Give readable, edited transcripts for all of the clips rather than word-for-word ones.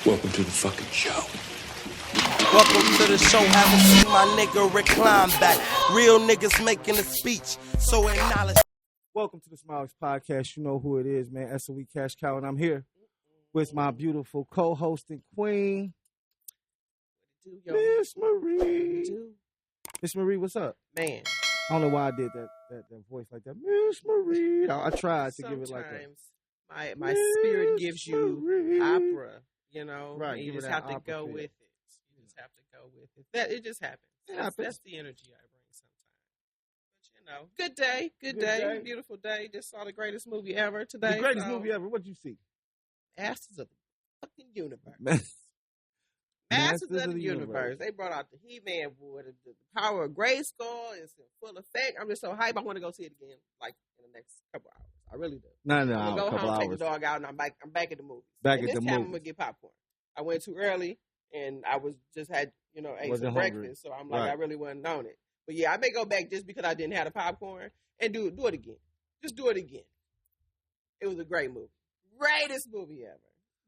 Welcome to the fucking show. Welcome to the show. Haven't seen my nigga recline back. Real niggas making a speech, so acknowledge. Welcome to the Smiles Podcast. You know who it is, man. SOE Cash Cow, and I'm here with my beautiful co-host and queen, Miss Marie. Miss Marie, what's up? Man, I don't know why I did that voice like that. Miss Marie. I tried to give it like that. Sometimes my spirit gives you Marie. opera, you know, Right, and you give it just that have to opera go feel. with it. You just have to go with it. It just happens. It That's happens. the energy I bring sometimes. But you know, good day, beautiful day. Just saw the greatest movie ever today. The greatest movie ever. What'd you see? Masters of the fucking universe. Masters Masters of the universe. They brought out the He-Man board. The power of Grayskull is in full effect. I'm just so hyped. I want to go see it again, like in the next couple hours. I really do. No, I'm gonna a go couple home, take hours. the dog out, and I'm back at the movies. Back and at this the time, I'm movies. gonna get popcorn. I went too early, and I was just had ate Wasn't some hungry. breakfast, so I'm like, Right. I really wasn't on it. But yeah, I may go back just because I didn't have the popcorn and do it again. Just do it again. It was a great movie, greatest movie ever,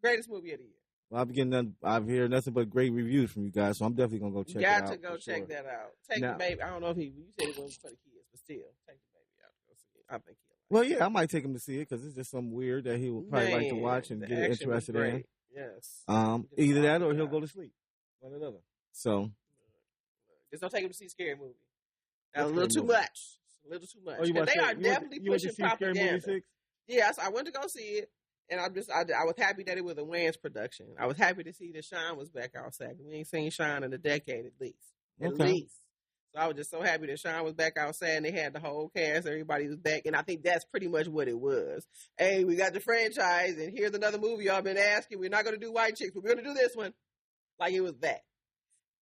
greatest movie of the year. Well, I've heard nothing but great reviews from you guys, so I'm definitely gonna go check You it out. got to go for check sure. that out. Take Now- the baby. I don't know if you said it wasn't for the kids, but still, take the baby out. Go see it. I think he'll. Well, yeah, I might take him to see it because it's just something weird that he would probably like to Man, watch and the get action was interested in. great. Yes. Either Just that or awesome he'll job. go to sleep. One or the other. So, Just don't take him to see scary movie. That's a What little scary too movie? much. A little too much. oh, you 'Cause watched they that- are you went- definitely you went to pushing see Scary Movie propaganda. 6? Yes, I went to go see it, and I was happy that it was a Wayans production. I was happy to see that Sean was back outside. We ain't seen Sean in a decade at least. At Okay. least. So I was just so happy that Sean was back outside and they had the whole cast. Everybody was back. And I think that's pretty much what it was. Hey, we got the franchise and here's another movie y'all been asking. We're not going to do White Chicks, but we're going to do this one. Like it was that.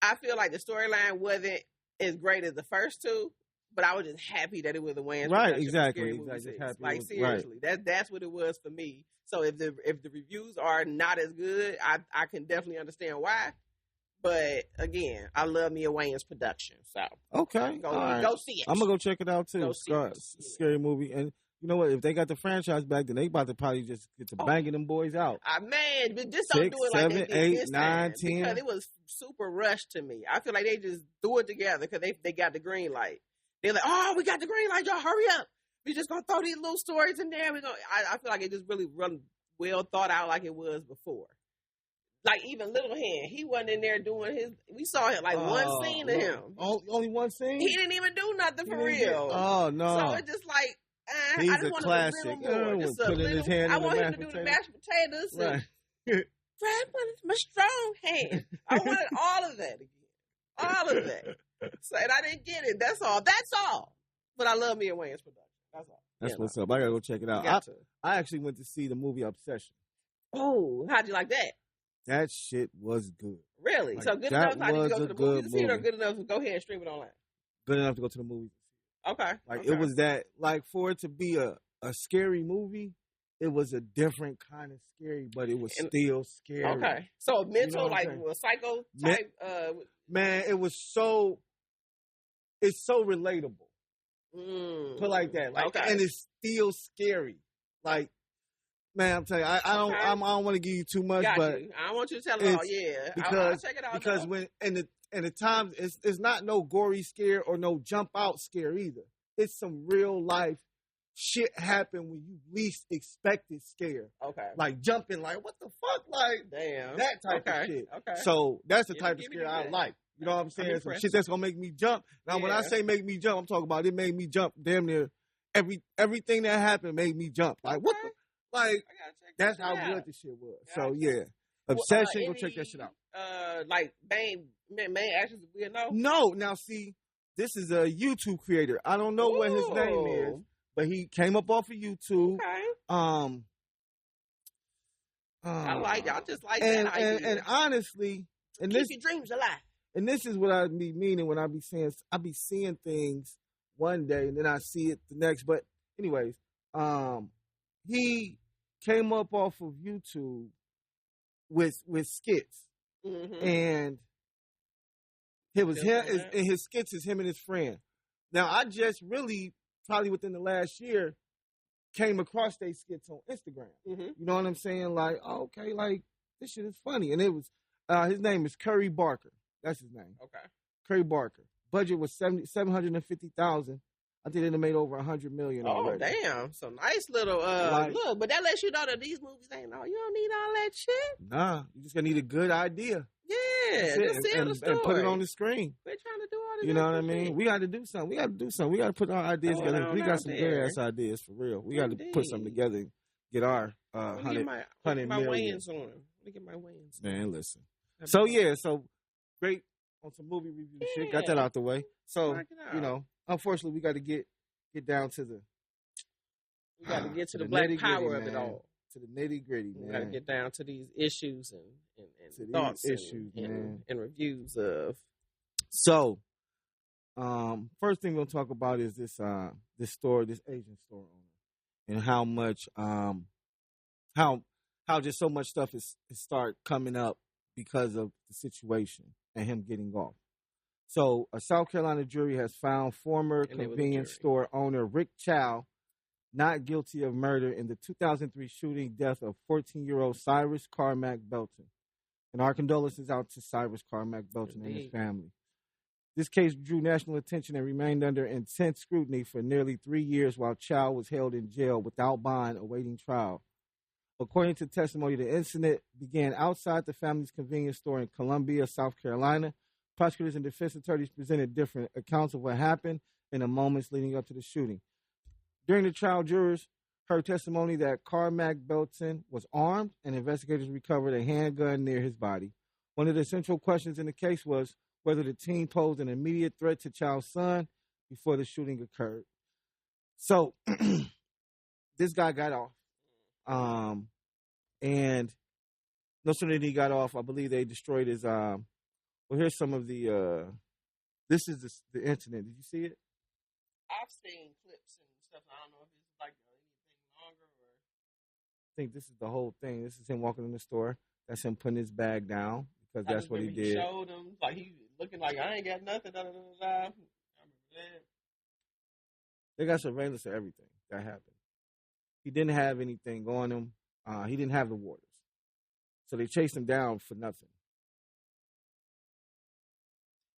I feel like the storyline wasn't as great as the first two, but I was just happy that it was a Wayans Right, production for exactly, Scary Movie exactly. 6. Happy it Like was- seriously, that's what it was for me. So if the reviews are not as good, I can definitely understand why. But again, I love me a Wayans production. So Okay. go all right. go see it. I'm going to go check it out too. Go see it. Scary Movie. And you know what? If they got the franchise back, then they about to probably just get to banging them boys out. Man, but just don't 6, do it like 7, they did 8, this 9, time 10. because it was super rushed to me. I feel like they just threw it together because they got the green light. They're like, oh, we got the green light, y'all, hurry up. We just gonna throw these little stories in there. I feel like it just really run well thought out like it was before. Like even Little Hand, he wasn't in there doing his. We saw him like one scene of him. Only one scene? He didn't even do nothing for He didn't real. Oh, no. So it's just like He's I a just want classic. a little more. Yeah, Just a putting little, his hand I in the want him mashed to do the potato. mashed potatoes. And Right. grab my strong hand. I wanted all of that again. All of that. So, and I didn't get it. That's all. That's all. But I love me a Wayans production. That's all. That's You what's know. up. I got to go check it You out. got to. I actually went to see the movie Obsession. Oh, how'd you like that? That shit was good. Really? Like, so good that enough? How did you was go to a the good movies to see it, or movie. good enough to go ahead and stream it online? Good enough to go to the movies. Okay. Like okay. it was that, like for it to be a scary movie, it was a different kind of scary, but it was And- still scary. Okay. So mental, what I'm like saying? a psycho Me- type. Man, it's so relatable. Put like that. Like, okay. and it's still scary. Like, man, I'm telling you, I don't, Okay. I don't want to give you too much, Got but you. I don't want you to tell it all. it's Yeah. I'll because check it out. because though. when and the times it's not no gory scare or no jump out scare either. It's some real life shit happen when you least expect it scare. Okay. Like jumping, like what the fuck, like Damn. that type okay. of shit. Okay. So that's the Give type me- of give me scare I that. like. You know what I'm saying? Some impressed. shit that's gonna make me jump. Now, when I Yeah. say make me jump, I'm talking about it made me jump damn near everything that happened made me jump. Like what? Okay. Like I gotta check that's this how out. good this shit was. Gotcha. So yeah, Well, Obsession. Go check that shit out. Like main actors we know. No, now see, this is a YouTube creator. I don't know what his name is, Ooh. but he came up off of YouTube. Okay. I like. I just like and, that idea. and honestly, and keep this your dreams alive. and this is what I be meaning when I be saying I be seeing things one day and then I see it the next. But anyways, he came up off of YouTube with skits, Mm-hmm. and it was Just him. on that? And his skits is him and his friend. Now I just really probably within the last year came across their skits on Instagram. Mm-hmm. You know what I'm saying? Like, okay, like this shit is funny. And it was, his name is Curry Barker. That's his name. Okay. Curry Barker. Budget was $750,000. I think they made over $100 million already. Oh, damn. So nice little, look, but that lets you know that these movies ain't all, you don't need all that shit. Nah, you just gonna need a good idea. Yeah, just sell the story. And put it on the screen. We're trying to do all this. You know what I mean? We got to do something. We got to put our ideas together. We got some good ass ideas for real. We got to put something together and get our 100 million. Weigh-ins on. Let me get my weigh-ins. Man, listen. So yeah, so great on some movie review shit. Got that out the way. So you know, unfortunately, we got to get down to the. We got to get to the black power of it all. To the nitty gritty, man. We got to get down to these issues and to thoughts these issues, and reviews of. So, first thing we'll talk about is this store, this Asian store owner, and how much how just so much stuff is start coming up because of the situation and him getting off. So, a South Carolina jury has found former convenience store owner Rick Chow not guilty of murder in the 2003 shooting death of 14-year-old Cyrus Carmack Belton. And our condolences out to Cyrus Carmack Belton and his family. This case drew national attention and remained under intense scrutiny for nearly 3 years while Chow was held in jail without bond awaiting trial. According to testimony, the incident began outside the family's convenience store in Columbia, South Carolina. Prosecutors and defense attorneys presented different accounts of what happened in the moments leading up to the shooting. During the trial, jurors heard testimony that Carmack Belton was armed and investigators recovered a handgun near his body. One of the central questions in the case was whether the teen posed an immediate threat to Chow's son before the shooting occurred. So, this guy got off. And no sooner than he got off, I believe they destroyed his, well, here's some of the, this is the incident. Did you see it? I've seen clips and stuff. I don't know if it's like anything longer or. I think this is the whole thing. This is him walking in the store. That's him putting his bag down because that's what he did. He showed him, like he looking like, I ain't got nothing. I remember that. They got surveillance of everything that happened. He didn't have anything on him. He didn't have the waters. So they chased him down for nothing.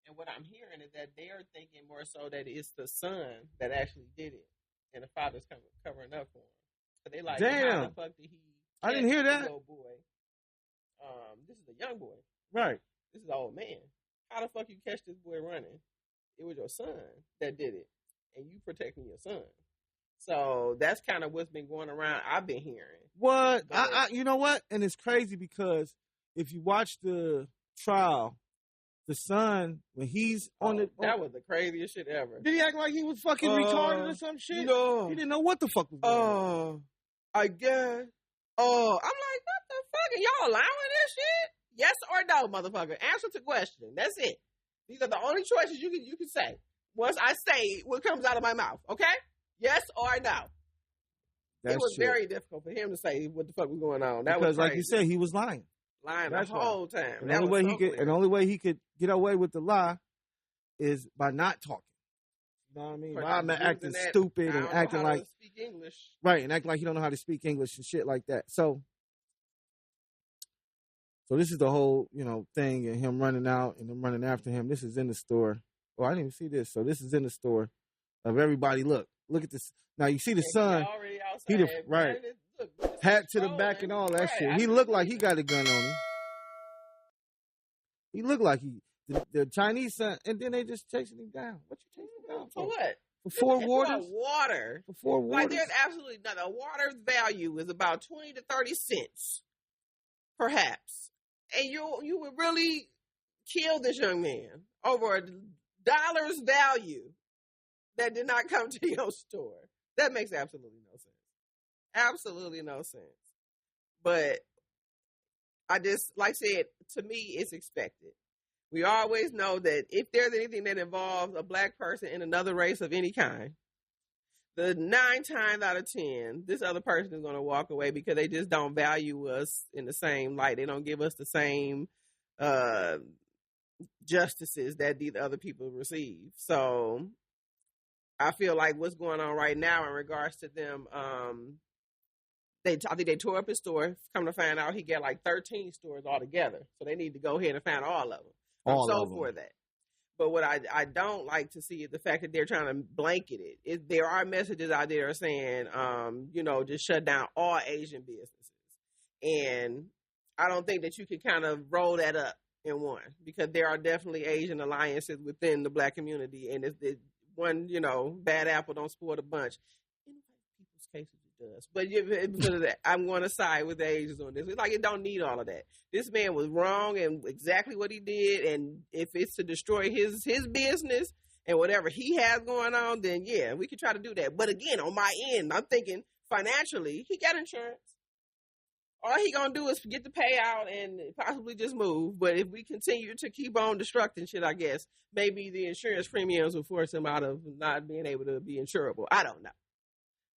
And what I'm hearing is that they're thinking more so that it's the son that actually did it, and the father's covering up for him. So they like, damn, how the fuck did he? I didn't hear that. Little boy. This is a young boy. Right. This is an old man. How the fuck you catch this boy running? It was your son that did it, and you protecting your son. So that's kind of what's been going around. I've been hearing. What? You know what? And it's crazy because if you watch the trial, the son, when he's that was the craziest shit ever. Did he act like he was fucking retarded or some shit? No. He didn't know what the fuck was going on. I guess. I'm like, what the fuck? Are y'all allowing this shit? Yes or no, motherfucker? Answer to question. That's it. These are the only choices you can say. Once I say what comes out of my mouth, okay? Yes or no. It was very difficult for him to say what the fuck was going on. That was crazy. Like you said, he was lying. That's the whole time. And the only way he could get away with the lie is by not talking. You know what I mean? By acting stupid and acting like speak English. Right, and acting like he don't know how to speak English and shit like that. So this is the whole, thing, and him running out and them running after him. This is in the store. Oh, I didn't even see this. So this is in the store of everybody. Look at this. Now you see the son. He right. Look, hat to the back and all that shit. He looked like he got a gun on him. He looked like the Chinese son, and then they just chasing him down. What you chasing him down for? What? For 4 waters? For water. For 4 waters? Like there's absolutely not. A water's value is about 20 to 30 cents, perhaps. And you would really kill this young man over $1's value that did not come to your store. That makes absolutely no sense. Absolutely no sense. But I just, like I said, to me, it's expected. We always know that if there's anything that involves a black person in another race of any kind, the 9 times out of 10, this other person is going to walk away because they just don't value us in the same light. They don't give us the same justices that these other people receive. So I feel like what's going on right now in regards to them I think they tore up his store. Come to find out, he got like 13 stores altogether. So they need to go ahead and find all of them. I'm so for that. But what I don't like to see is the fact that they're trying to blanket it. There are messages out there saying, just shut down all Asian businesses. And I don't think that you can kind of roll that up in one, because there are definitely Asian alliances within the Black community. And it's one, bad apple don't spoil the bunch. In people's cases, it does. But because of that, I'm going to side with the Asians on this. It's like, it don't need all of that. This man was wrong in exactly what he did. And if it's to destroy his business and whatever he has going on, then yeah, we can try to do that. But again, on my end, I'm thinking financially, he got insurance. All he gonna do is get the payout and possibly just move. But if we continue to keep on destructing shit, I guess maybe the insurance premiums will force him out of not being able to be insurable. I don't know,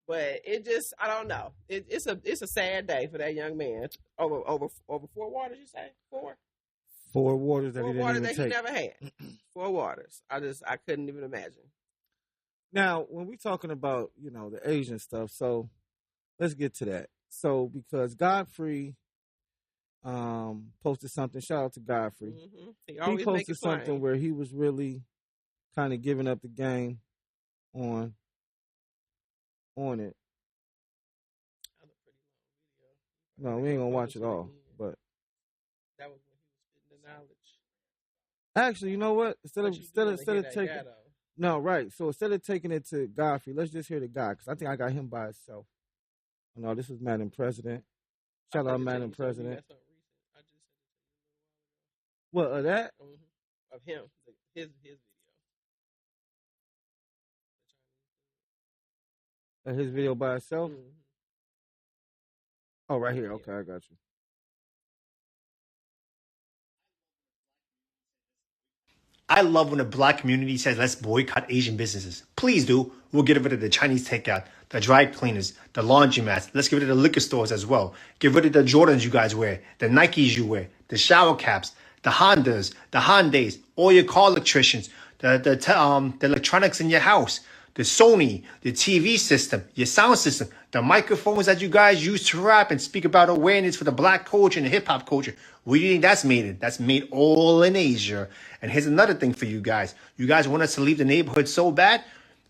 but I don't know. It's a sad day for that young man. Over 4 waters, you say 4? 4 waters that 4 he didn't waters even that take. he never had. 4 waters. I couldn't even imagine. Now, when we talking about the Asian stuff, so let's get to that. So, because Godfrey posted something, shout out to Godfrey. Mm-hmm. He posted something where he was really kind of giving up the game on it. No, we ain't gonna watch it all, but that was when he was spitting the knowledge. Actually, you know what? Instead of taking no, right. So instead of taking it to Godfrey, let's just hear the guy, because I think I got him by itself. No, this is Madam President. Shout out Madam President. What, of that? Of him. His video. His video by itself? Mm-hmm. Oh, right here. Okay, I got you. I love when the Black community says, let's boycott Asian businesses. Please do. We'll get rid of the Chinese takeout, the dry cleaners, the laundromats. Let's get rid of the liquor stores as well. Get rid of the Jordans you guys wear, the Nikes you wear, the shower caps, the Hondas, the Hyundais, all your car electricians, the electronics in your house, the Sony, the TV system, your sound system, the microphones that you guys use to rap and speak about awareness for the Black culture and the hip hop culture. Where do you think that's made in? That's made all in Asia. And here's another thing for you guys. You guys want us to leave the neighborhood so bad?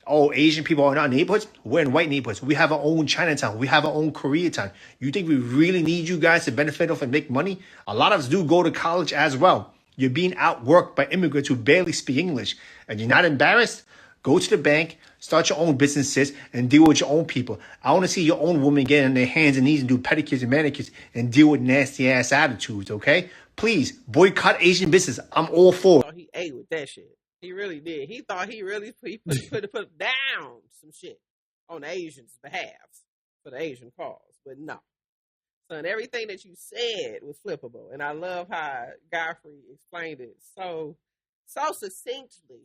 Oh, Asian people are in our neighborhoods? We're in white neighborhoods. We have our own Chinatown. We have our own Koreatown. You think we really need you guys to benefit off and make money? A lot of us do go to college as well. You're being outworked by immigrants who barely speak English. And you're not embarrassed? Go to the bank, start your own businesses, and deal with your own people. I want to see your own women get on their hands and knees and do pedicures and manicures and deal with nasty-ass attitudes, okay? Please, boycott Asian business. I'm all for it. He ate with that shit. He really did. He thought he put down some shit on the Asians' behalf for the Asian cause. But no. Son, everything that you said was flippable. And I love how Godfrey explained it so succinctly.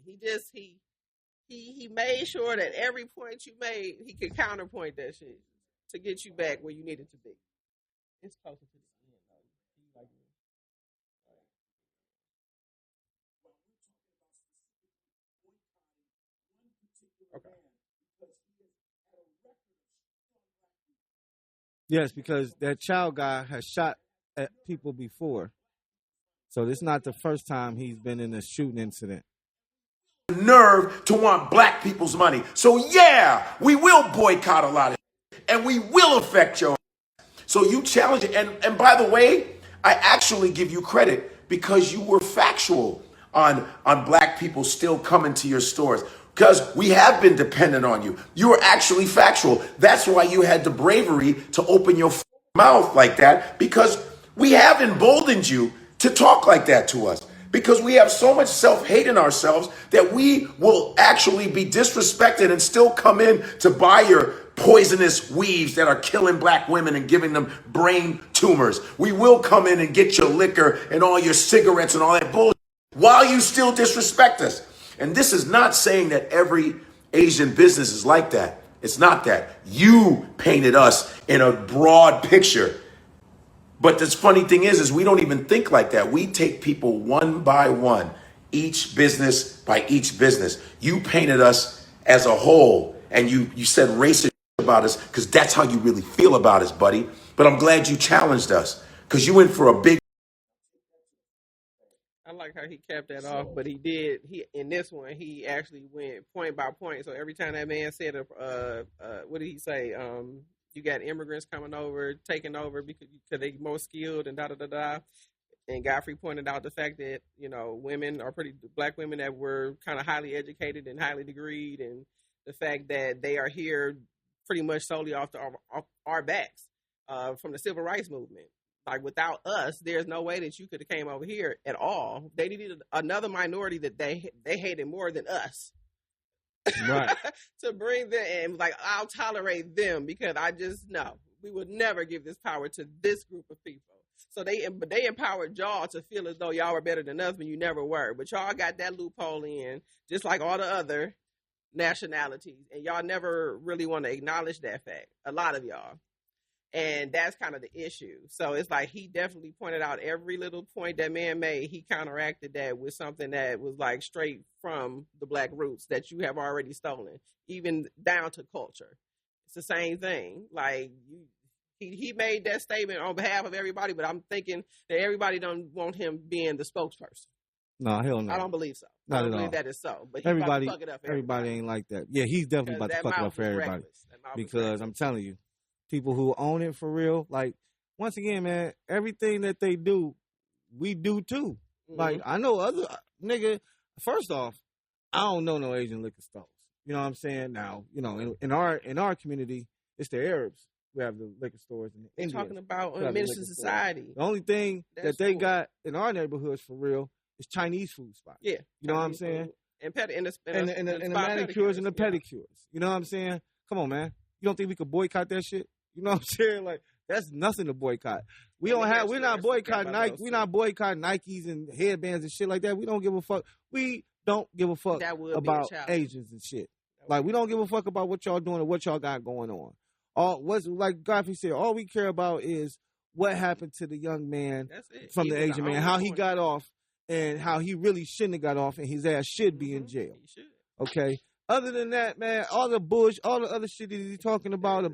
He made sure that every point you made, he could counterpoint that shit to get you back where you needed to be. It's closer to the end, though. Okay. Yes, because that child guy has shot at people before. So this is not the first time he's been in a shooting incident. Nerve to want Black people's money. So yeah, we will boycott a lot of it, and we will affect your. So you challenge it, and by the way, I actually give you credit because you were factual on Black people still coming to your stores, because we have been dependent on you. You were actually factual. That's why you had the bravery to open your mouth like that, because we have emboldened you to talk like that to us. Because we have so much self-hate in ourselves that we will actually be disrespected and still come in to buy your poisonous weaves that are killing Black women and giving them brain tumors. We will come in and get your liquor and all your cigarettes and all that bullshit while you still disrespect us. And this is not saying that every Asian business is like that. It's not that. You painted us in a broad picture. But the funny thing is we don't even think like that. We take people one by one, each business by each business. You painted us as a whole, and you said racist about us because that's how you really feel about us, buddy. But I'm glad you challenged us because you went for a big. I like how he kept that off, but he in this one he actually went point by point. So every time that man said, what did he say? You got immigrants coming over, taking over because they more skilled and da da da da. And Godfrey pointed out the fact that black women that were kind of highly educated and highly degreed, and the fact that they are here pretty much solely off our backs from the civil rights movement. Like without us, there's no way that you could have came over here at all. They needed another minority that they hated more than us, Right. to bring them in. Like I'll tolerate them because I just know we would never give this power to this group of people. So they empowered y'all to feel as though y'all were better than us when you never were. But y'all got that loophole in, just like all the other nationalities, and y'all never really want to acknowledge that fact. A lot of y'all. And that's kind of the issue. So it's like he definitely pointed out every little point that man made. He counteracted that with something that was like straight from the black roots that you have already stolen, even down to culture. It's the same thing. Like he made that statement on behalf of everybody, but I'm thinking that everybody don't want him being the spokesperson. No, hell no. I don't believe so. Not I don't at believe all. that is so. But Everybody, fuck it up for everybody ain't like that. Yeah, he's definitely about to fuck it up for everybody. Because I'm telling you, people who own it for real, like, once again, man, everything that they do, we do too. Mm-hmm. Like, I know other, nigga, first off, I don't know no Asian liquor stores. You know what I'm saying? Now, you know, in our community, it's the Arabs who have the liquor stores. And the Indians talking about Minister Society. The only thing that they got in our neighborhoods for real is Chinese food spots. Yeah. You know what I'm saying? And the manicures and the pedicures. You know what I'm saying? Come on, man. You don't think we could boycott that shit? You know what I'm saying? Like, that's nothing to boycott. We're not boycotting Nike. We're not boycotting Nikes and headbands and shit like that. We don't give a fuck. We don't give a fuck about Asians and shit. Like, we don't give a fuck about what y'all doing or what y'all got going on. Like Godfrey said, all we care about is what happened to the young man from the Asian man, how he got off and how he really shouldn't have got off, and his ass should be in jail. Okay? Other than that, man, all the other shit that he's talking about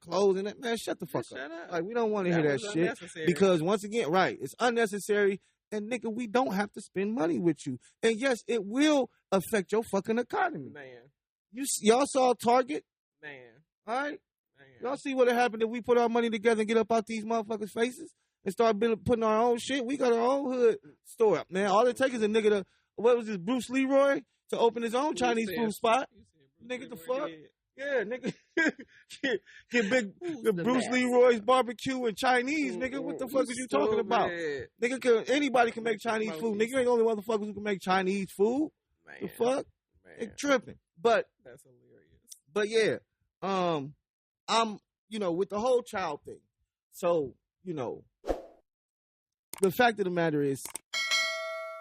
clothes and that, man, shut the fuck up. Like, we don't want to hear that shit. Because, once again, right, it's unnecessary. And, nigga, we don't have to spend money with you. And, yes, it will affect your fucking economy. Man. Y'all saw Target? Man. All right? Man. Y'all see what happened if we put our money together and get up out these motherfuckers' faces and start putting our own shit? We got our own hood store up, man. All it takes is a nigga what was this, Bruce Leroy? To open his own Chinese food spot. Nigga, the fuck? Yeah, nigga. get big Bruce Leroy's barbecue and Chinese, nigga. What the fuck is you talking about? Nigga, anybody can make Chinese food. Nigga, you ain't the only motherfuckers who can make Chinese food. Man. The fuck? They tripping. But that's hilarious. But yeah, I'm, with the whole child thing. So, the fact of the matter is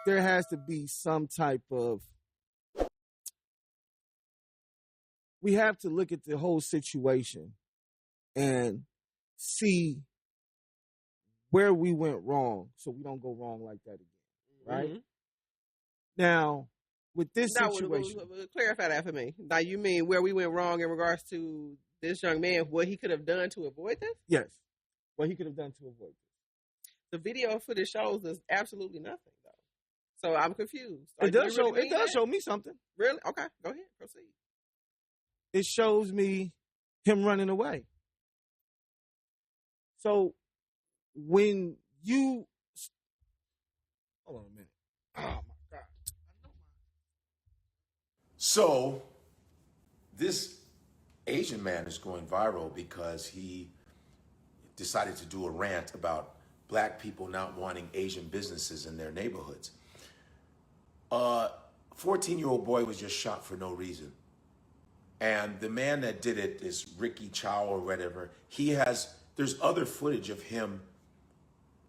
there has to be some type of, we have to look at the whole situation and see where we went wrong so we don't go wrong like that again, right? Mm-hmm. Now, with this situation... Clarify that for me. Now, you mean where we went wrong in regards to this young man, what he could have done to avoid this? Yes. What he could have done to avoid this. The video footage shows us absolutely nothing, though. So I'm confused. It does show me something. Really? Okay, go ahead. Proceed. It shows me him running away. So when you hold on a minute. Oh my God. So this Asian man is going viral because he decided to do a rant about black people not wanting Asian businesses in their neighborhoods. 14-year-old boy was just shot for no reason. And the man that did it is Ricky Chow or whatever. There's other footage of him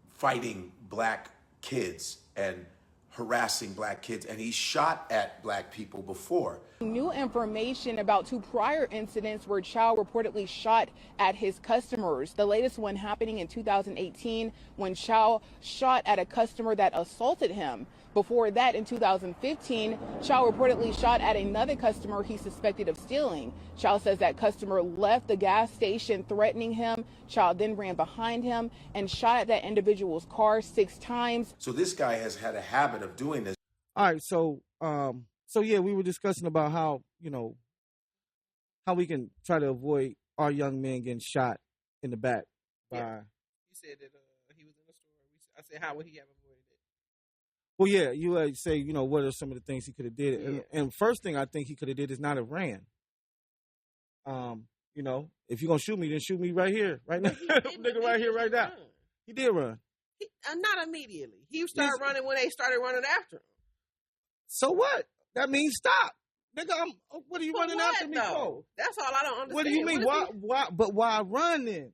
fighting black kids and harassing black kids, and he shot at black people before. New information about 2 prior incidents where Chow reportedly shot at his customers. The latest one happening in 2018 when Chow shot at a customer that assaulted him. Before that, in 2015, Chow reportedly shot at another customer he suspected of stealing. Chow says that customer left the gas station threatening him. Chow then ran behind him and shot at that individual's car 6 times. So this guy has had a habit of doing this. All right, so yeah, we were discussing about how, how we can try to avoid our young men getting shot in the back. Yeah. You said that he was in the store. I said, how would he have avoided it? Well, yeah, you say, what are some of the things he could have did? Yeah. And first thing I think he could have did is not have ran. If you're going to shoot me, then shoot me right here, right now. Nigga right here, right now. He did run. Not immediately. He started running when they started running after him. So what? That means stop. Nigga, what are you running after me for? That's all I don't understand. What do you mean? Why run then?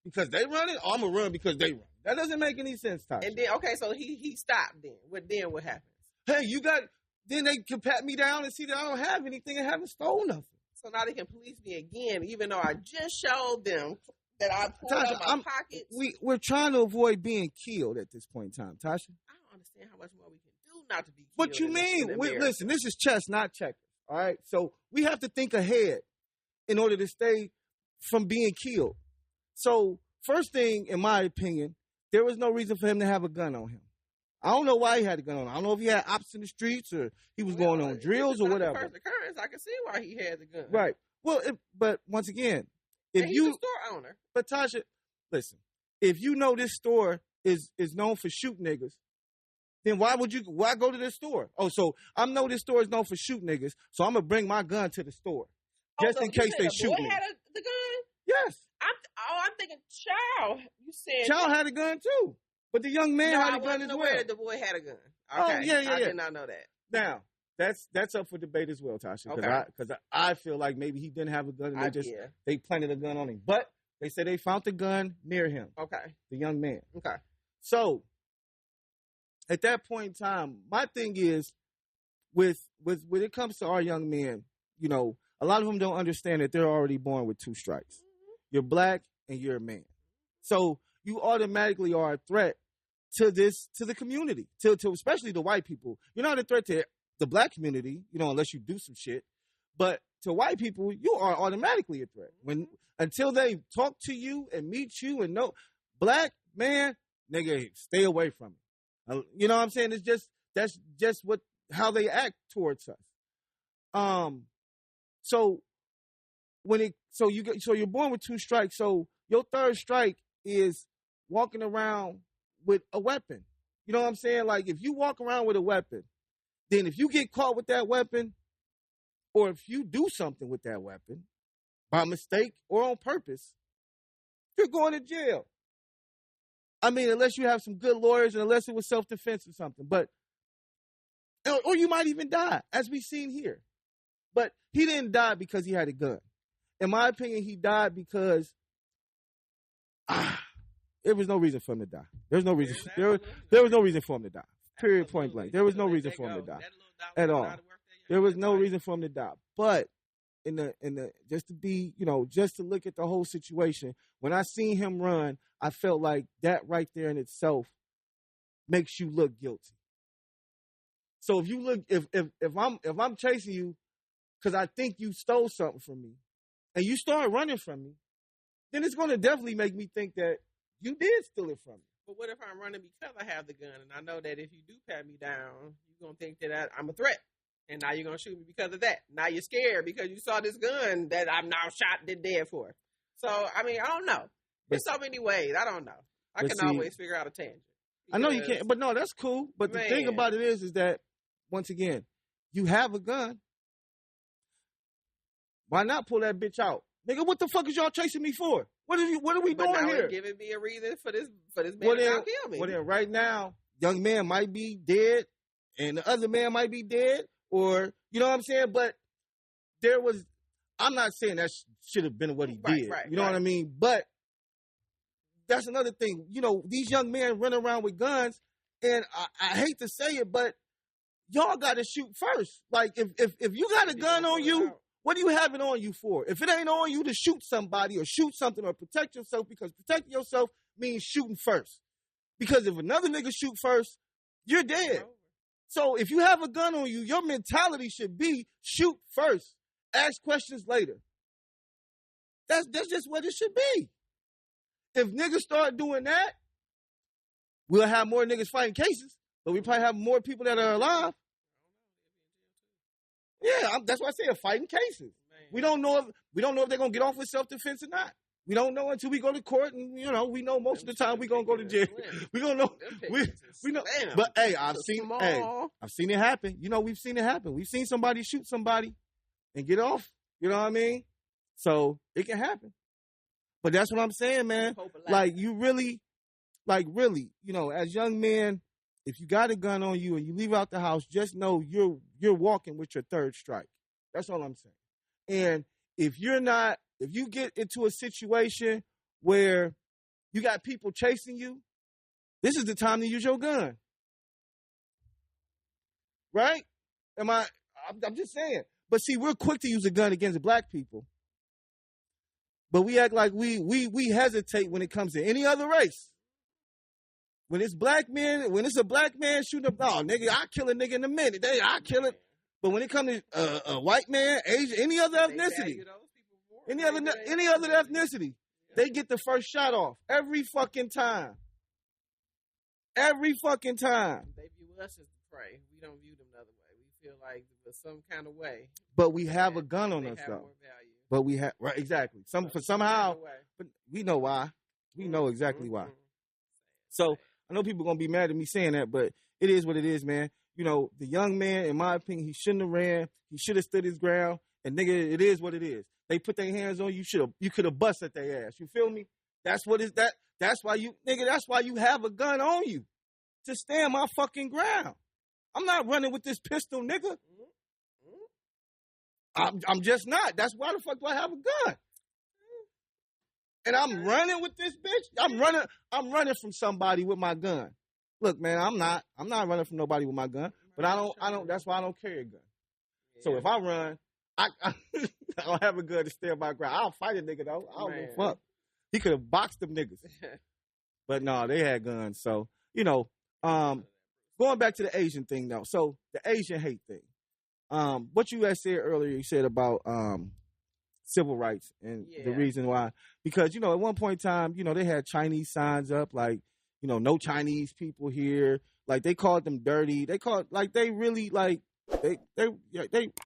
Because they running? Oh, I'm going to run because they run. That doesn't make any sense, Tasha. And then, okay, so he stopped then. What happens? Hey, then they can pat me down and see that I don't have anything and haven't stolen nothing. So now they can police me again, even though I just showed them that I pulled out my pockets. We're trying to avoid being killed at this point in time, Tasha. I don't understand how much more we can do not to be killed. What you mean? Listen, this is chess, not checkers. All right? So we have to think ahead in order to stay from being killed. So first thing, in my opinion, there was no reason for him to have a gun on him. I don't know why he had a gun on him. I don't know if he had ops in the streets or he was going on drills or whatever. First occurrence, I can see why he had the gun. Right. Well, but once again, if he's a store owner. But Tasha, listen, if you know this store is known for shooting niggas, then why go to this store? Oh, so I know this store is known for shooting niggas, so I'm gonna bring my gun to the store just in case they shoot me. Had the gun? Yes. I'm thinking Chow. You said Chow had a gun too, but the young man had a gun as well. That the boy had a gun. Okay. Oh yeah. I did not know that. Now that's up for debate as well, Tasha. Because I feel like maybe he didn't have a gun and they planted a gun on him, but they said they found the gun near him. Okay. The young man. Okay. So at that point in time, my thing is with when it comes to our young men, a lot of them don't understand that they're already born with 2 strikes. Mm-hmm. You're black and you're a man. So you automatically are a threat to the community, to especially the white people. You're not a threat to the black community, unless you do some shit. But to white people, you are automatically a threat. Until they talk to you and meet you and know, black man, nigga, stay away from it. You know what I'm saying? That's just how they act towards us. So you're born with 2 strikes. So your 3rd strike is walking around with a weapon. You know what I'm saying? Like if you walk around with a weapon, then if you get caught with that weapon, or if you do something with that weapon by mistake or on purpose, you're going to jail. I mean, unless you have some good lawyers and unless it was self-defense or something, or you might even die, as we've seen here. But he didn't die because he had a gun. In my opinion, he died because there was no reason for him to die. There was no reason. There was no reason for him to die. Period. Point blank. There was no reason for him to die at all. There was no reason for him to die. But in the just to look at the whole situation, when I seen him run, I felt like that right there in itself makes you look guilty. So if you look, if I'm chasing you because I think you stole something from me, and you start running from me, then it's going to definitely make me think that you did steal it from me. But what if I'm running because I have the gun, and I know that if you do pat me down, you're going to think that I'm a threat, and now you're going to shoot me because of that. Now you're scared because you saw this gun that I'm now shot and dead for. So, I mean, I don't know. There's so many ways. I don't know. I can always figure out a tangent. I know you can't, but no, that's cool. But the thing about it is that, once again, you have a gun. Why not pull that bitch out? Nigga, what the fuck is y'all chasing me for? What are we doing here? Giving me a reason for this man to not kill me. Well then, right now, young man might be dead, and the other man might be dead, or you know what I'm saying. But I'm not saying that should have been what he did. Right, you know what I mean? But that's another thing. These young men run around with guns, and I hate to say it, but y'all got to shoot first. Like if you got a gun on you. What do you have it on you for? If it ain't on you to shoot somebody or shoot something or protect yourself, because protecting yourself means shooting first. Because if another nigga shoot first, you're dead. So if you have a gun on you, your mentality should be shoot first, ask questions later. That's just what it should be. If niggas start doing that, we'll have more niggas fighting cases, but we probably have more people that are alive. Yeah, that's why I say fighting cases. We don't know if they're gonna get off with self-defense or not. We don't know until we go to court, and we know most of the time we gonna go to jail. We gonna know. We know. But hey, I've seen it happen. We've seen it happen. We've seen somebody shoot somebody and get off. You know what I mean? So it can happen. But that's what I'm saying, man. Like you really, as young men, if you got a gun on you and you leave out the house, just know you're walking with your third strike. That's all I'm saying. And if you get into a situation where you got people chasing you, this is the time to use your gun. Right? I'm just saying. But see, we're quick to use a gun against black people. But we act like we hesitate when it comes to any other race. When it's a black man shooting up, oh, nigga, I kill a nigga in a minute. I kill it. But when it comes to a white man, Asian, any other ethnicity, they get the first shot off every fucking time. Every fucking time. They view us as the prey. We don't view them the other way. We feel like there's some kind of way. But we have a gun on us, though. But we have, right, exactly. Somehow, but we know why. We know exactly why. So I know people are going to be mad at me saying that, but it is what it is, man. The young man, in my opinion, he shouldn't have ran. He should have stood his ground. And nigga, it is what it is. They put their hands on you. You could have busted their ass. You feel me? That's what is that. That's why you have a gun on you. To stand my fucking ground. I'm not running with this pistol, nigga. I'm just not. That's why the fuck do I have a gun? And I'm running with this bitch. I'm running from somebody with my gun. Look, man, I'm not running from nobody with my gun. But I don't. That's why I don't carry a gun. So if I run, I don't have a gun to stand my ground. I'll fight a nigga though. I don't give a fuck. He could have boxed them niggas. But no, they had guns. So going back to the Asian thing though. So the Asian hate thing. What you had said earlier, you said about civil rights and the reason why. Because, at one point in time, they had Chinese signs up like, no Chinese people here. Like they called them dirty. They called they really they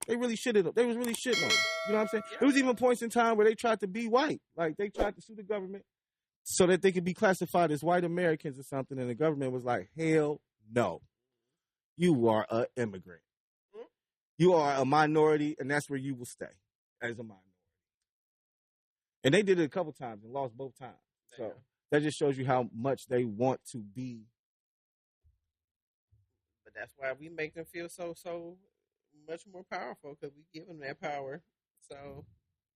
really shitted. They was really shitting on them. You know what I'm saying? There was even points in time where they tried to be white. Like they tried to sue the government so that they could be classified as white Americans or something. And the government was like, hell no. You are an immigrant. You are a minority, and that's where you will stay as a minority. And they did it a couple times and lost both times. So that just shows you how much they want to be. But that's why we make them feel so much more powerful, because we give them that power. So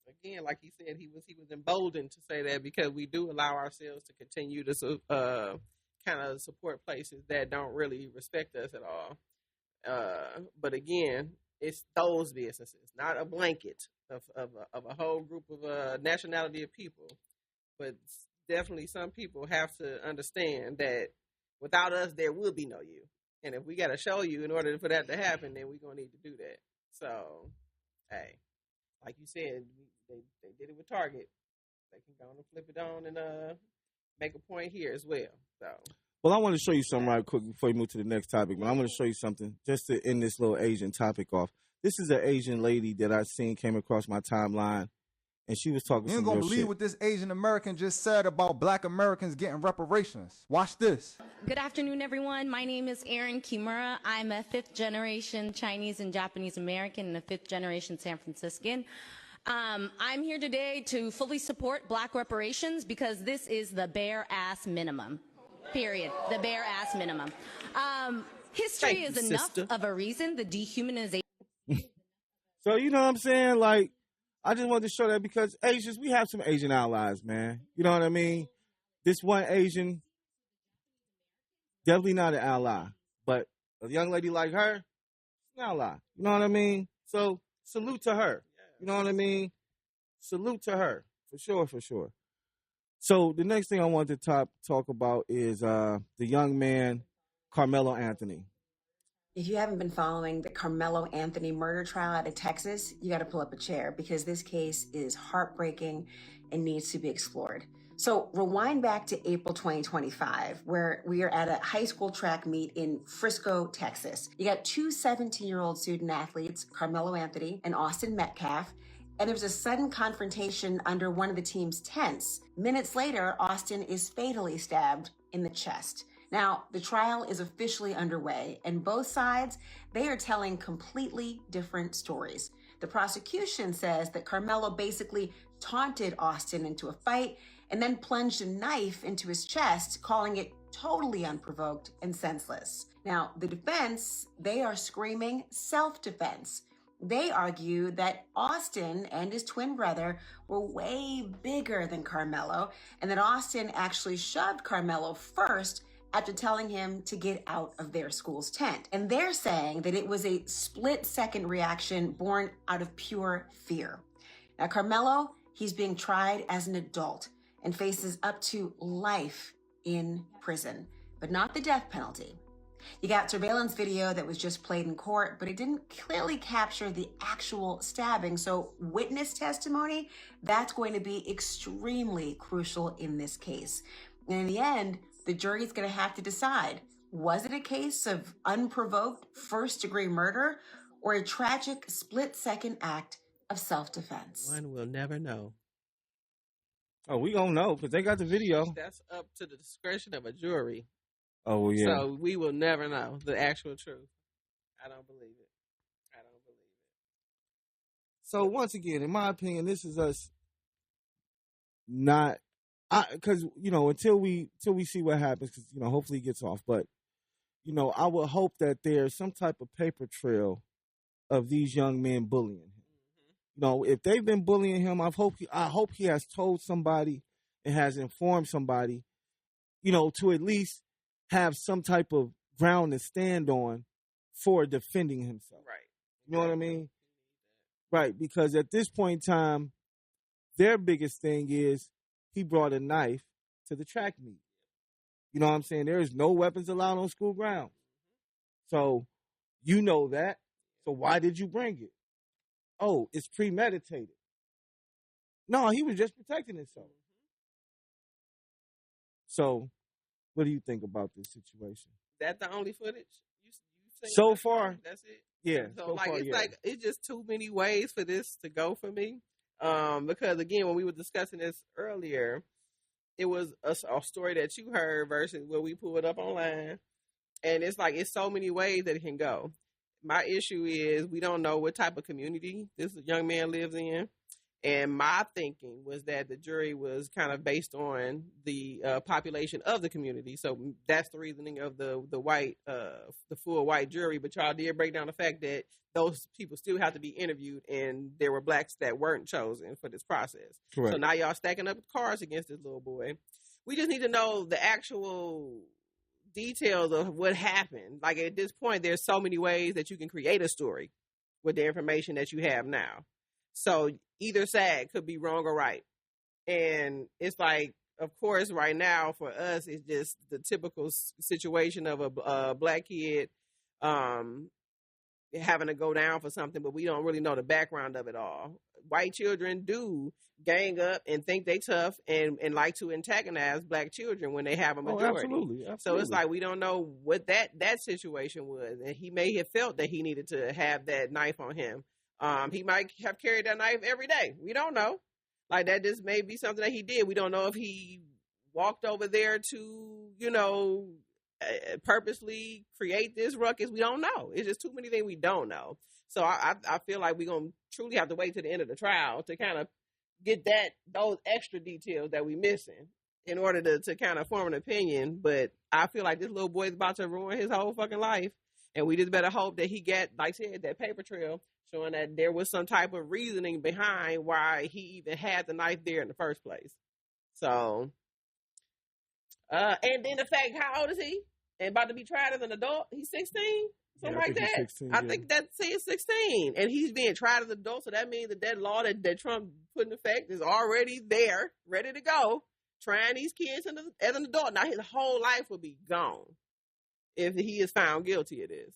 again, like he said, he was emboldened to say that, because we do allow ourselves to continue to kind of support places that don't really respect us at all. But again, it's those businesses, not a blanket of a whole group of nationality of people. But definitely some people have to understand that without us, there will be no you. And if we got to show you in order for that to happen, then we're going to need to do that. So, hey, like you said, they did it with Target. They can go and flip it on and make a point here as well. So. Well, I want to show you something right quick before you move to the next topic. But I want to show you something just to end this little Asian topic off. This is an Asian lady that I seen came across my timeline, and she was talking. You ain't gonna believe what this Asian American just said about Black Americans getting reparations. Watch this. Good afternoon, everyone. My name is Erin Kimura. I'm a fifth-generation Chinese and Japanese American and a fifth-generation San Franciscan. I'm here today to fully support Black reparations because this is the bare-ass minimum. Period. The bare-ass minimum. History is enough of a reason, the dehumanization. So, you know what I'm saying? Like, I just wanted to show that because Asians, we have some Asian allies, man. You know what I mean? This one Asian, definitely not an ally. But a young lady like her, an ally. You know what I mean? So, salute to her. You know what I mean? Salute to her. For sure, for sure. So, the next thing I wanted to talk about is the young man, Karmelo Anthony. If you haven't been following the Carmelo Anthony murder trial out of Texas, you got to pull up a chair because this case is heartbreaking and needs to be explored. So rewind back to April 2025, where we are at a high school track meet in Frisco, Texas. You got two 17-year-old student athletes, Carmelo Anthony and Austin Metcalf, and there was a sudden confrontation under one of the team's tents. Minutes later, Austin is fatally stabbed in the chest. Now, the trial is officially underway, and both sides, they are telling completely different stories. The prosecution says that Carmelo basically taunted Austin into a fight and then plunged a knife into his chest, calling it totally unprovoked and senseless. Now, the defense, they are screaming self-defense. They argue that Austin and his twin brother were way bigger than Carmelo, and that Austin actually shoved Carmelo first after telling him to get out of their school's tent. And they're saying that it was a split-second reaction born out of pure fear. Now, Carmelo, he's being tried as an adult and faces up to life in prison, but not the death penalty. You got surveillance video that was just played in court, but it didn't clearly capture the actual stabbing. So witness testimony, that's going to be extremely crucial in this case. And in the end, the jury's going to have to decide, was it a case of unprovoked first-degree murder or a tragic split-second act of self-defense? One will never know. Oh, we gonna know because they got the video. That's up to the discretion of a jury. Oh yeah. So we will never know the actual truth. I don't believe it. I don't believe it. So once again, in my opinion, this is us not, because until we see what happens, because hopefully he gets off. But I would hope that there's some type of paper trail of these young men bullying him. If they've been bullying him, I hope he has told somebody and has informed somebody, to at least have some type of ground to stand on for defending himself. Right. You know what I mean? Right. Because at this point in time, their biggest thing is he brought a knife to the track meet. You know what I'm saying? There is no weapons allowed on school grounds. So you know that. So why did you bring it? Oh, it's premeditated. No, he was just protecting himself. So what do you think about this situation? That the only footage you seen So far, that's it. Yeah. So it's just too many ways for this to go for me. Because again, when we were discussing this earlier, it was a story that you heard versus what we pulled up online, and it's so many ways that it can go. My issue is we don't know what type of community this young man lives in. And my thinking was that the jury was kind of based on the population of the community. So that's the reasoning of the full white jury. But y'all did break down the fact that those people still have to be interviewed, and there were blacks that weren't chosen for this process. Correct. So now y'all stacking up cards against this little boy. We just need to know the actual details of what happened. Like at this point, there's so many ways that you can create a story with the information that you have now. So either side could be wrong or right. And it's like, of course, right now for us, it's just the typical situation of a black kid having to go down for something, but we don't really know the background of it all. White children do gang up and think they tough and like to antagonize black children when they have a majority. Absolutely. So it's like we don't know what that situation was. And he may have felt that he needed to have that knife on him. He might have carried that knife every day. We don't know. Like that just may be something that he did. We don't know if he walked over there to, purposely create this ruckus. We don't know. It's just too many things we don't know. So I feel like we're going to truly have to wait to the end of the trial to kind of get those extra details that we missing in order to kind of form an opinion. But I feel like this little boy is about to ruin his whole fucking life. And we just better hope that he get, like I said, that paper trail showing that there was some type of reasoning behind why he even had the knife there in the first place. So, and then the fact, how old is he? And about to be tried as an adult? He's 16? Something like that. 16, I think that says 16. And he's being tried as an adult, so that means that law that Trump put in effect is already there, ready to go, trying these kids as an adult. Now his whole life will be gone if he is found guilty of this.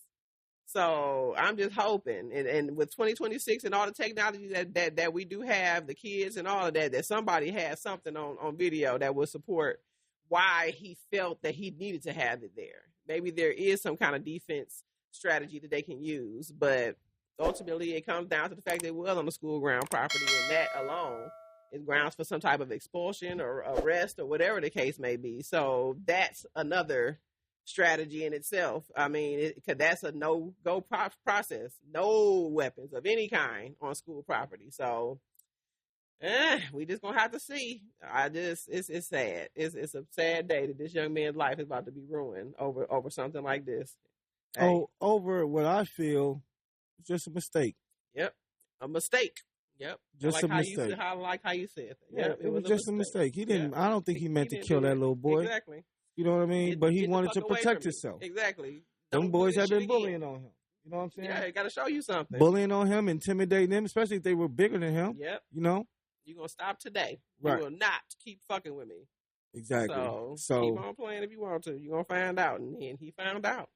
So I'm just hoping, and with 2026 and all the technology that we do have, the kids and all of that, that somebody has something on video that will support why he felt that he needed to have it there. Maybe there is some kind of defense strategy that they can use, but ultimately it comes down to the fact that it was on the school ground property, and that alone is grounds for some type of expulsion or arrest or whatever the case may be. So that's another strategy in itself. I mean, because that's a no-go process. No weapons of any kind on school property. So we just gonna have to see. It's sad. It's a sad day that this young man's life is about to be ruined over something like this. Hey. Oh, over what I feel is just a mistake. Yep, a mistake. Yep, just a mistake. I like how you said that. Yeah, it was just a mistake. He didn't. Yeah. I don't think he meant to kill that little boy. Exactly. You know what I mean? But he wanted to protect himself. Exactly. Them boys have been bullying on him. You know what I'm saying? Yeah, got to show you something. Bullying on him, intimidating him, especially if they were bigger than him. Yep. You know? You're going to stop today. Right. You will not keep fucking with me. Exactly. So keep on playing if you want to. You're going to find out. And he found out.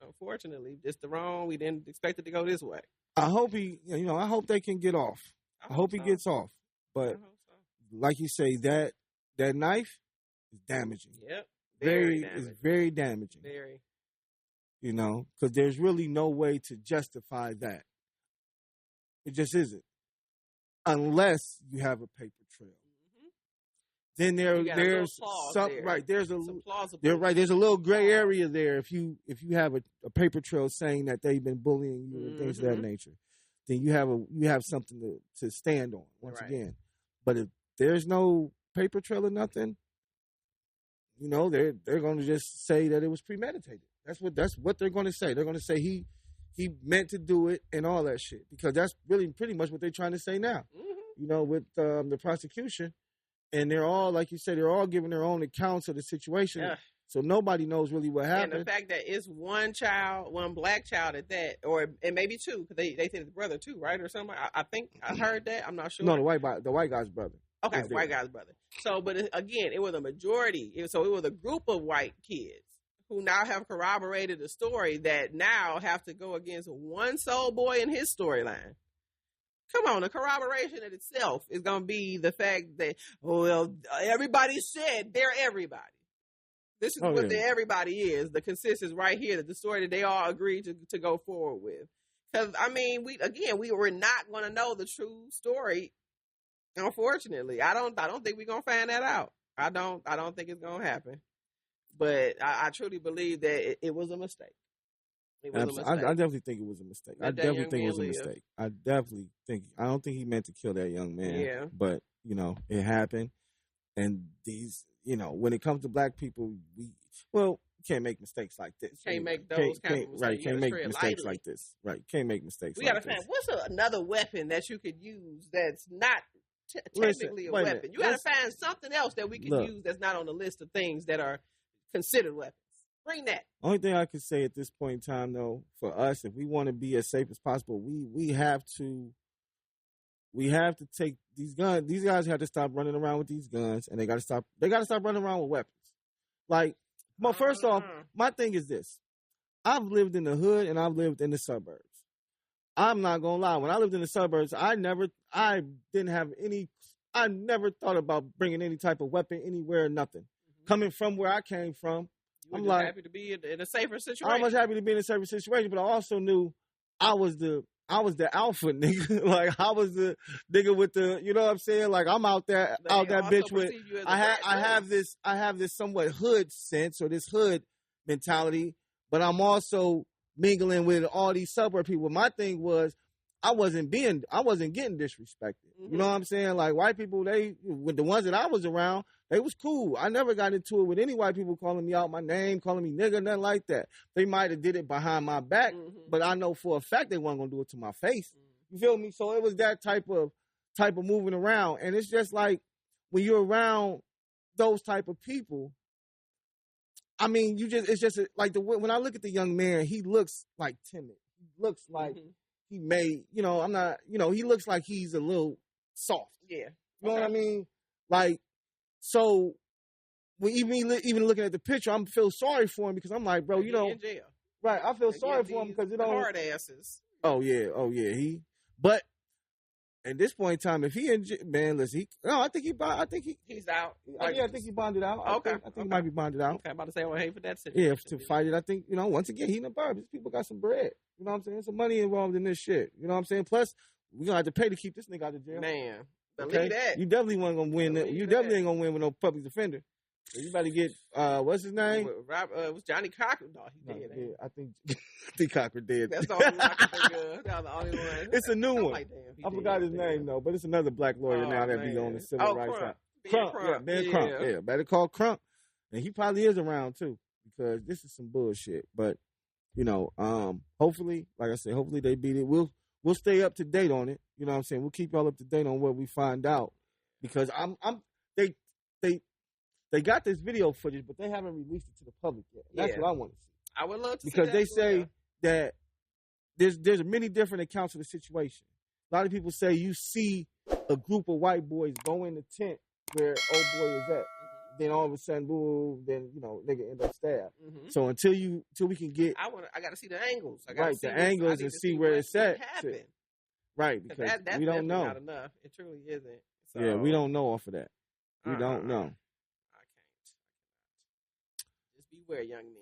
Unfortunately, just the wrong. We didn't expect it to go this way. I hope I hope they can get off. I hope he gets off. But like you say, that knife is damaging. Yep. It's very damaging. Very. You know, because there's really no way to justify that. It just isn't. Unless you have a paper trail. Then there's some there. Right. There's a little gray area there. If you have a paper trail saying that they've been bullying you and things of that nature, then you have something to stand on once again. But if there's no paper trail or nothing, you know, they're going to just say that it was premeditated. That's what they're going to say. They're going to say he meant to do it and all that shit, because that's really pretty much what they're trying to say now. You know, with the prosecution, and they're all, like you said, they're all giving their own accounts of the situation. Yeah. So nobody knows really what happened. And the fact that it's one child, one black child at that, and maybe two, because they said it's brother too, right, or something. I think I heard that. I'm not sure. No, the white guy's brother. Okay, white guy's brother. So, but again, it was a majority. So it was a group of white kids who now have corroborated the story that now have to go against one sole boy in his storyline. Come on, the corroboration in itself is going to be the fact that, everybody said they're everybody. This is what the everybody is. The consensus right here, the story that they all agreed to go forward with. Because, I mean, we were not going to know the true story. Unfortunately, I don't think we're going to find that out. I don't think it's going to happen. But I truly believe that it was a mistake. It was a mistake. I definitely think it was a mistake. I definitely think it was a mistake. I don't think he meant to kill that young man. Yeah. But, you know, it happened. And these, you know, when it comes to black people, you can't make mistakes like this. Can't make those kind of mistakes. Right, can't make mistakes like this. Right, can't make mistakes like this. We got to find, what's another weapon that you could use that's not technically a weapon? You got to find something else that we can use that's not on the list of things that are considered weapons. Bring that. Only thing I can say at this point in time, though, for us, if we want to be as safe as possible, we have to take these guns. These guys have to stop running around with these guns, and they got to stop running around with weapons. Like, well, first off, my thing is this: I've lived in the hood and I've lived in the suburbs. I'm not gonna lie. When I lived in the suburbs, I never thought about bringing any type of weapon anywhere, nothing. Coming from where I came from, I'm like happy to be in a safer situation. I was happy to be in a safer situation, but I also knew I was the alpha nigga. Like, I was the nigga with the, you know what I'm saying? Like, I'm out that bitch with. I have this somewhat hood sense or this hood mentality, but I'm also mingling with all these suburb people. My thing was, I wasn't getting disrespected. You know what I'm saying? Like, white people, with the ones that I was around, they was cool. I never got into it with any white people calling me out my name, calling me nigga, nothing like that. They might have did it behind my back, but I know for a fact they weren't gonna do it to my face. You feel me? So it was that type of moving around, and it's just like when you're around those type of people. I mean, it's just like when I look at the young man, he looks like timid. He looks like. He may, you know, I'm not, you know, he looks like he's a little soft. Yeah. You know what I mean? Like, so when even looking at the picture, I feel sorry for him because I'm like, bro, you know, Right. I feel And sorry give for him these because it don't. hard asses. Oh yeah. But at this point in time, if he man, listen, I think he's out. I think he bonded out. Okay. I think he might be bonded out. Okay, I'm about to say, I hate for that situation. Yeah, to fight it, I think, once again, he in the burbs. People got some bread. You know what I'm saying? Some money involved in this shit. You know what I'm saying? Plus, we're going to have to pay to keep this nigga out of jail. Man, believe Okay? that. You definitely weren't going to win. You definitely ain't going to win with no public defender. So you got to get, what's his name? It was Johnny Cochran. No, he did. Yeah, I think Cochran did. That's the only one I can think of. That was the only one. It's a new one. Like, I forgot his name, though, but it's another black lawyer now that be on the civil rights side. Crump. Yeah, Ben Crump. Yeah, better call Crump. And he probably is around, too, because this is some bullshit. But, hopefully, like I said, hopefully they beat it. We'll stay up to date on it. You know what I'm saying? We'll keep y'all up to date on what we find out. Because they got this video footage, but they haven't released it to the public yet. That's what I want to see. I would love to see because that they as say well. that there's many different accounts of the situation. A lot of people say you see a group of white boys go in the tent where old boy is at. Then all of a sudden, boo, then nigga end up stabbed. So until we can get I got to see the angles. I right, the angles and see where it's at. Right, because that's we don't know. Not enough. It truly isn't. So, yeah, we don't know off of that. We don't know. I can't. Just beware, young men,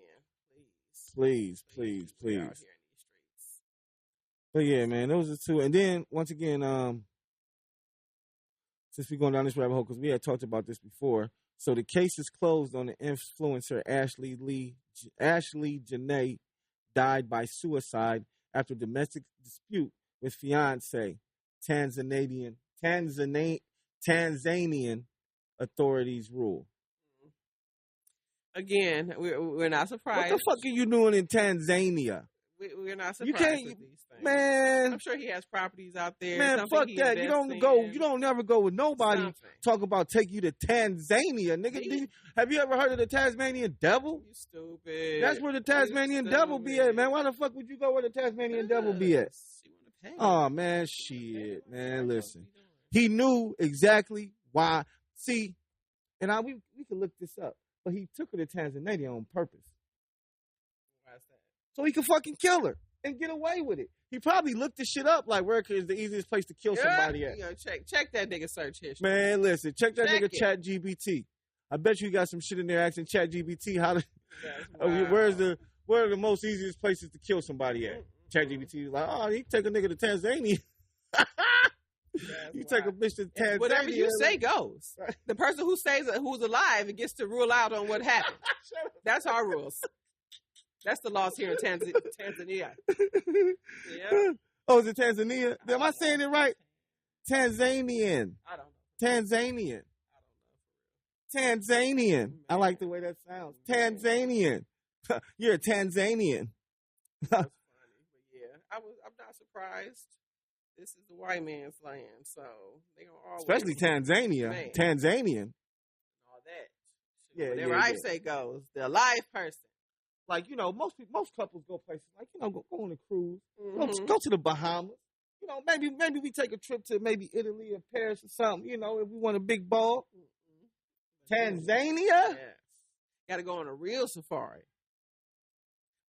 please. Out here in these streets. But yeah, man, those are two. And then once again, since we're going down this rabbit hole, because we had talked about this before, so the case is closed on the influencer Ashley Janae died by suicide after domestic dispute with fiance. Tanzanian authorities rule. Again, we're not surprised. What the fuck are you doing in Tanzania? We're not surprised. You can't, with these things. Man. I'm sure he has properties out there. Man, fuck that. You don't never go with nobody talk about take you to Tanzania, nigga. Have you ever heard of the Tasmanian devil? You stupid. That's where the Tasmanian devil be at, man. Why the fuck would you go where the Tasmanian devil be at? Oh, man, shit. Man, listen. He knew exactly why. See, and we can look this up, but he took her to Tanzania on purpose. So he could fucking kill her and get away with it. He probably looked this shit up like where is the easiest place to kill somebody at. Check that nigga search history. Man, listen, check that nigga Chat GBT. I bet you got some shit in there asking Chat GBT how to where are the most easiest places to kill somebody at. Chat GBT is like, oh, he take a nigga to Tanzania. You take a bitch to Tanzania. Whatever you say goes. The person who says who's alive gets to rule out on what happened. That's our rules. That's the laws here in Tanzania. Yeah. Oh, is it Tanzania? Am I saying it right? Tanzanian. I don't know. Tanzanian. Tanzanian. I like the way that sounds. Tanzanian. You're a Tanzanian. That's funny, but yeah, I'm not surprised. This is the white man's land, so they gonna always especially Tanzania. Man. Tanzanian. All that. Yeah, whatever I say goes. The alive person. Like, most couples go places like, go on a cruise. Go to the Bahamas. Maybe we take a trip to maybe Italy or Paris or something, if we want a big ball. Tanzania? Yes. Got to go on a real safari.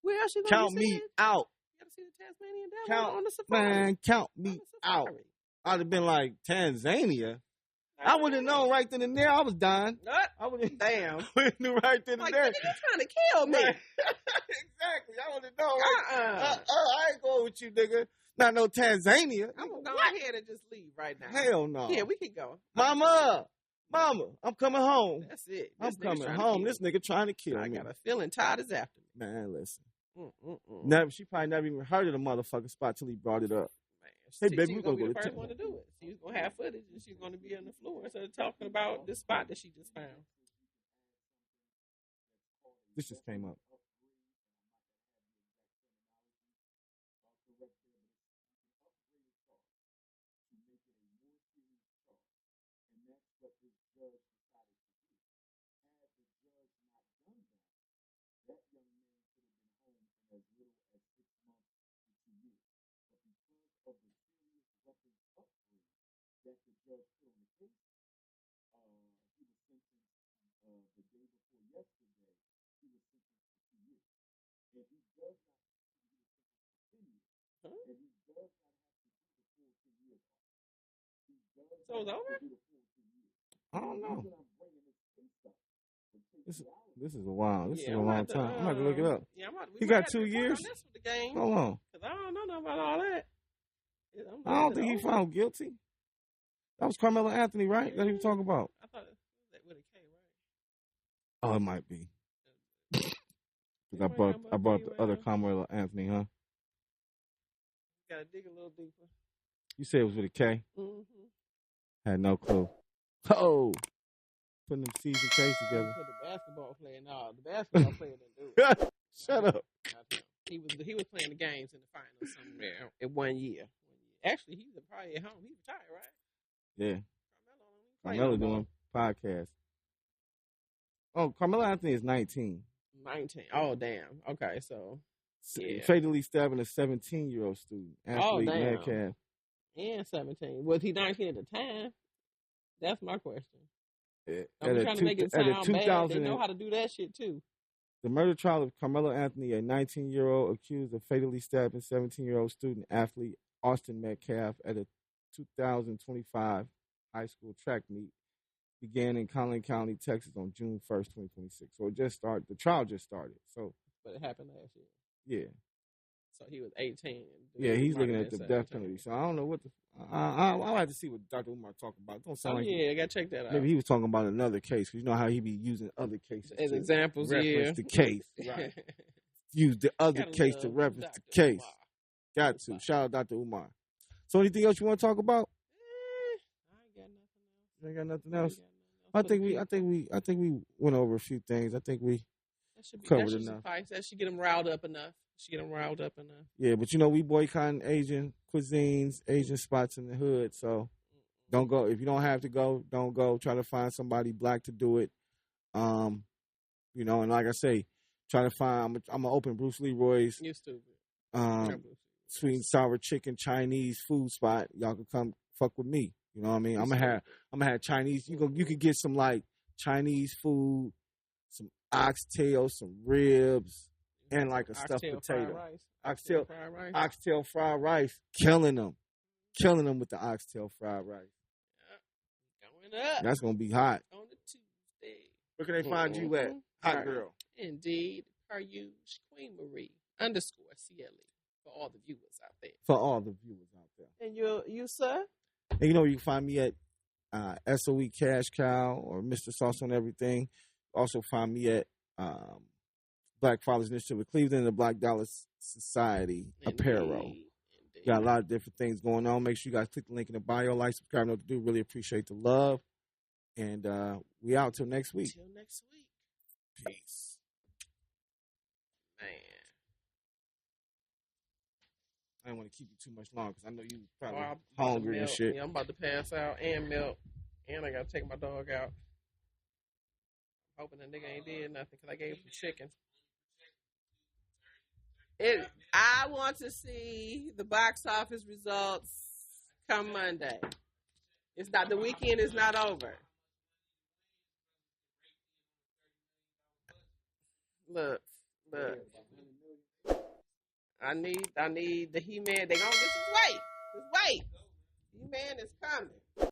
Where else you going Count me out. You got to see the Tasmanian devil on the safari. Man, count me out. I'd have been like, Tanzania? I would have known right then and there I was dying. What? I would have Damn. knew right then and there. You trying to kill me? Exactly. I would have known. I ain't going with you, nigga. Not no Tanzania. I'm gonna go ahead and just leave right now. Hell no. Yeah, we can go. Mama, I'm coming home. That's it. I'm coming home. This nigga trying to kill me. I got a feeling Todd is after me. Man, listen. She probably never even heard of the motherfucking spot till he brought it up. Hey, baby, we're going to go be to the first one to do it. She's going to have footage, and she's going to be on the floor instead of talking about this spot that she just found. This just came up. That the judge put on the case, he was sentenced the day before yesterday. He was sentenced to 2 years. And he does not So it's over? I don't know. This is a while. This is a I'm long about to, time. I'm gonna have to look it up. Yeah, He got 2 years. This with the game. Hold on. Cause I don't know nothing about all that. I don't think he found guilty. That was Carmelo Anthony, right? That he was talking about. I thought it was with a K, right? Oh, it might be. I brought the other Carmelo Anthony, huh? Gotta dig a little deeper. You said it was with a K? Mm-hmm. Had no clue. Oh, putting them C's and K's together. Put the basketball player. No, the basketball player didn't do it. Shut up. He was playing the games in the finals somewhere in 1 year. Actually, he's probably at home. He retired, right? Yeah. Carmelo doing podcasts. Oh, Carmelo Anthony is 19. 19. Oh, damn. Okay, so. Yeah. Fatally stabbing a 17-year-old student. Athlete Metcalf. And 17. Was he 19 at the time? That's my question. I'm trying to make it sound bad. They know how to do that shit, too. The murder trial of Carmelo Anthony, a 19-year-old accused of fatally stabbing 17-year-old student athlete Austin Metcalf at a 2025 high school track meet, began in Collin County, Texas on June 1st, 2026. So it just started. The trial just started. So, but it happened last year. Yeah. So he was 18. Yeah, he's looking at the death penalty. So I don't know what the. I'll have to see what Dr. Umar talking about. Don't sound like. Yeah, I gotta check that out. Maybe he was talking about another case, because you know how he be using other cases as examples. Reference the case. Right. Use the other case to reference Dr. the case. Umar. Got to. Shout out Dr. Umar. So anything else you want to talk about? I ain't got nothing else. I think we went over a few things. I think we covered enough. Suffice. That should get them riled up enough. Yeah, but you know, we boycotting Asian cuisines, Asian spots in the hood. So don't go. If you don't have to go, don't go. Try to find somebody black to do it. You know, and like I say, try to find. I'm gonna open Bruce Leroy's. You stupid. Sweet and sour chicken Chinese food spot. Y'all can come fuck with me. You know what I mean? I'm gonna have Chinese. You could get some like Chinese food, some oxtail, some ribs, and like a stuffed potato. Oxtail fried rice. Killing them with the oxtail fried rice. Going up. That's gonna be hot. On the Tuesday. Where can they find you at? Hot girl. Indeed. Peruge Queen Marie _CLE for all the viewers out there. And you sir? And you know, you can find me at SOE Cash Cow or Mr. Sauce on Everything. Also find me at Black Fathers Initiative of Cleveland and the Black Dollar Society Apparel. Got a lot of different things going on. Make sure you guys click the link in the bio, like, subscribe, know what to do. Really appreciate the love. And we out till next week. Peace. Man. I don't want to keep you too much longer because I know you probably hungry and shit. Yeah, I'm about to pass out and milk. And I got to take my dog out. Hoping the nigga ain't did nothing because I gave him some chicken. I want to see the box office results come Monday. It's not, the weekend is not over. Look. I need the He-Man. They gonna just wait. He-Man is coming.